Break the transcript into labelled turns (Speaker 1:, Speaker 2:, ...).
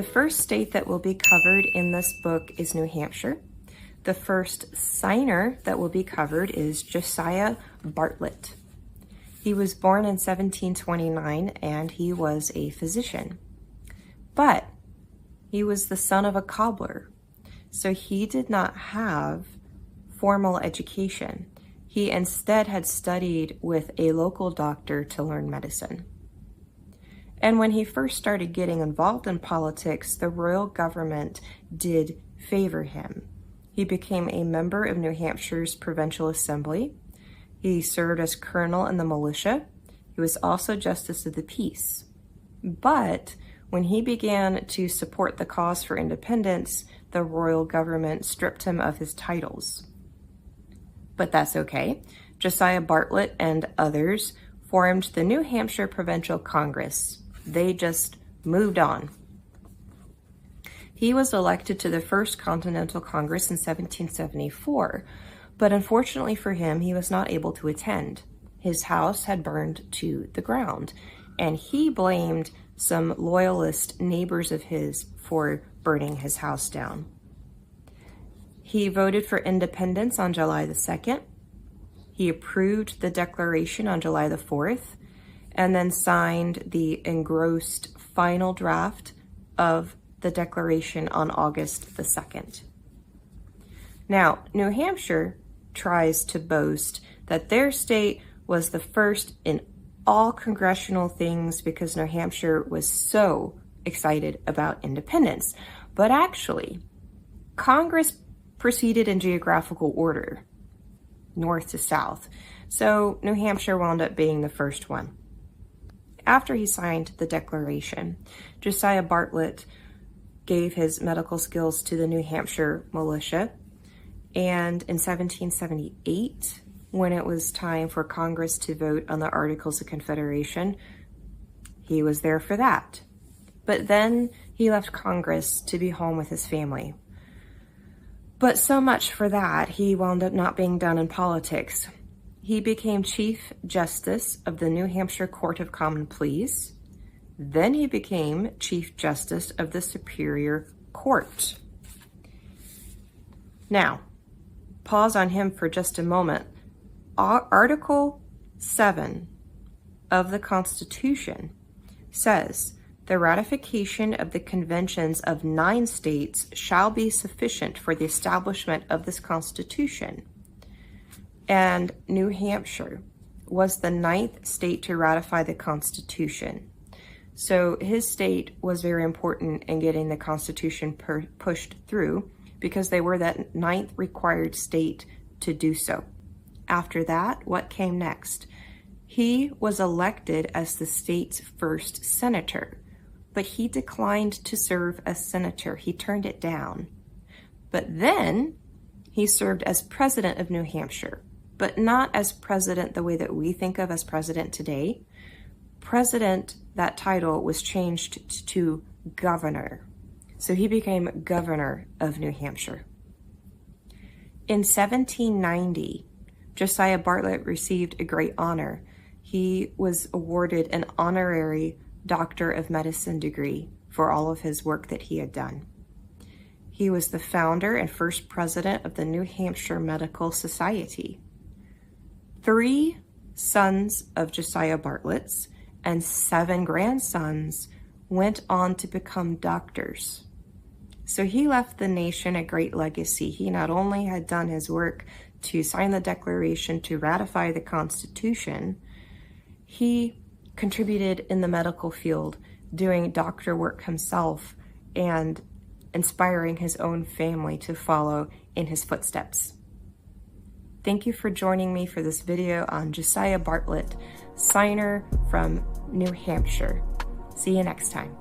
Speaker 1: The first state that will be covered in this book is New Hampshire. The first signer that will be covered is Josiah Bartlett. He was born in 1729 and he was a physician. But he was the son of a cobbler, so he did not have formal education. He instead had studied with a local doctor to learn medicine. And when he first started getting involved in politics, the royal government did favor him. He became a member of New Hampshire's provincial assembly. He served as colonel in the militia. He was also justice of the peace. But when he began to support the cause for independence, the royal government stripped him of his titles. But that's okay. Josiah Bartlett and others formed the New Hampshire Provincial Congress. They just moved on. He was elected to the First Continental Congress in 1774, but unfortunately for him, he was not able to attend. His house had burned to the ground, and he blamed some loyalist neighbors of his for burning his house down. He voted for independence on July the 2nd. He approved the Declaration on July the 4th, and then signed the engrossed final draft of the Declaration on August the 2nd. Now, New Hampshire tries to boast that their state was the first in all congressional things because New Hampshire was so excited about independence. But actually, Congress proceeded in geographical order, north to south. So New Hampshire wound up being the first one. After he signed the Declaration, Josiah Bartlett gave his medical skills to the New Hampshire militia, and in 1778, when it was time for Congress to vote on the Articles of Confederation, he was there for that. But then he left Congress to be home with his family. But so much for that, he wound up not being done in politics. He became Chief Justice of the New Hampshire Court of Common Pleas. Then he became Chief Justice of the Superior Court. Now, pause on him for just a moment. Article 7 of the Constitution says, "The ratification of the conventions of 9 states shall be sufficient for the establishment of this Constitution." And New Hampshire was the 9th state to ratify the Constitution. So his state was very important in getting the Constitution pushed through because they were that 9th required state to do so. After that, what came next? He was elected as the state's first senator, but he declined to serve as senator. He turned it down. But then he served as president of New Hampshire, but not as president the way that we think of as president today. President, that title was changed to governor. So he became governor of New Hampshire. In 1790, Josiah Bartlett received a great honor. He was awarded an honorary Doctor of Medicine degree for all of his work that he had done. He was the founder and first president of the New Hampshire Medical Society. 3 sons of Josiah Bartlett's and 7 grandsons went on to become doctors. So he left the nation a great legacy. He not only had done his work to sign the Declaration to ratify the Constitution, he contributed in the medical field, doing doctor work himself and inspiring his own family to follow in his footsteps. Thank you for joining me for this video on Josiah Bartlett, signer from New Hampshire. See you next time.